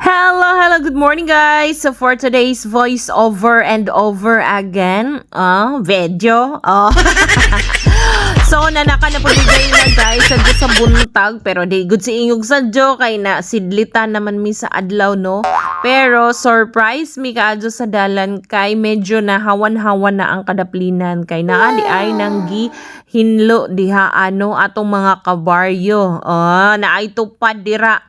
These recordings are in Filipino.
Hello, good morning guys. So for today's voice over and over again, video. So nanaka na po na guys sa buntag pero di good si ingog sadyo kay na sidlitan naman mi sa adlaw no. Pero surprise mi kaadyo sa dalan kay medyo nahawan-hawan na ang kadaplinan kay naa di ay nanggi hinlo diha atong mga kabaryo. Naay tupad dira.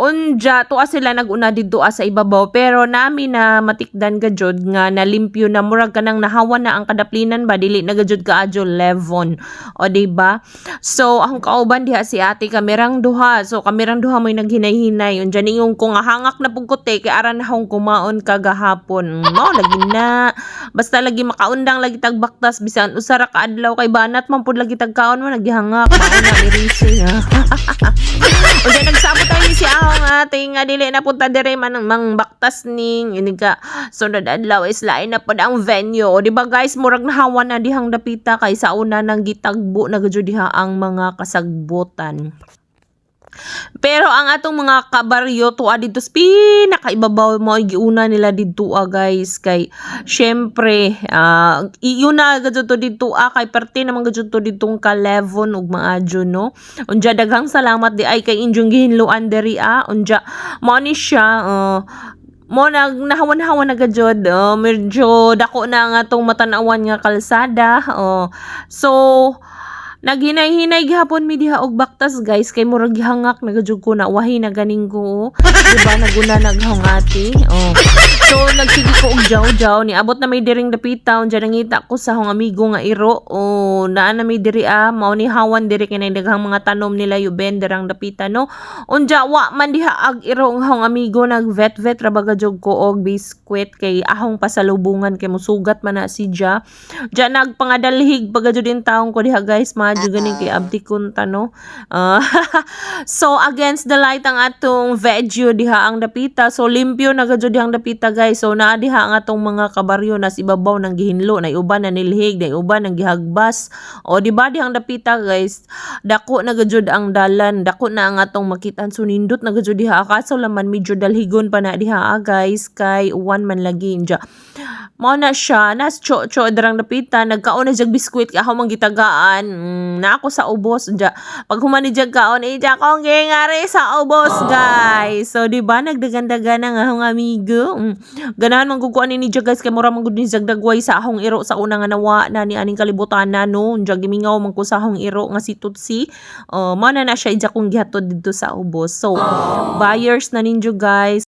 Unja tuwa sila naguna didto sa ibabaw pero nami na matikdan gajud nga nalimpyo na murag kanang nahawan na ang kadaplinan ba dili na gajud kaadyo levon o diba. So ang kauban diha si ate kamerang duha, so kamerang duha may naghinay-hinay unja ningong kung hangak na pugkote kay aran hong kumaon kagahapon mao lagi na basta lagi makaundang lagi tagbaktas bisan usara ka adlaw kay banat man pud lagi tagkaon mo nagihangak mao na irising unja nagsabot tayo si ahong ate nga dili na punta dire man mang baktas ning ini ka sunod adlaw is lain na pod ang venue o di ba guys murag nahawan na dihang dapita kay sa una nang gitagbo na gud diha ang mga kasagbutan. Pero ang atong mga kabaryo tuwa dito sa pinakaibabaw mo giuna nila dito guys kay syempre iuna gadto dito kay parte naman gadto ditong ka levon ug maadyo no. Unja daghang salamat di ay kay injong gihinluan diri unja mo ni siya mo nahawan-hawan na gajud medyo dako na nga tong matanawan nga kalsada so naghinay-hinay gihapon mi diha og baktas guys kay murag gihangak nagajud ko na wahi na ganing ko diba naguna naghangati so nagsigi ko og jaw-jaw ni abot na may diring dapita unja nangita ko sa hong amigo nga iro naa na may diri mao ni hawan diri kay daghang mga tanom nila yuben derang dapita no unja wa man diha ag iro ang hong amigo nagvet-vet ra bagajog ko og biskwit kay ahong pasalubungan kay mosugat man na si Ja nagpangadalhig bagajud din taong ko diha guys juga ning kay abdi kunta no. So against the light ang atong video diha ang dapita so limpyo na gajud dihang dapita guys so naa diha ang atong mga kabaryo nas ibabaw nang gihinlo na uban na nilhig na uban nang gihagbas o di ba dihang dapita guys dako na gajud ang dalan dako na ang atong makitan so nindot na gajud diha kaso laman medyo dalhigon pa na diha guys kay uwan man lagi inja mao na siya nas cho darang dapita nagkaon na jag biskwit kay ako man gitagaan na ako sa ubos ja pag humani jag kaon ja kong gingari sa ubos guys so di ba nagdagandagan nga akong amigo ganahan man guguan ni jag guys kay mura man gud ni jag dagway sa akong iro sa una nga nawa na ni aning kalibutan na no jag gimingaw man ko sa akong iro nga si Tutsi mo na siya ja kong gihatod didto sa ubos so buyers na ninyo guys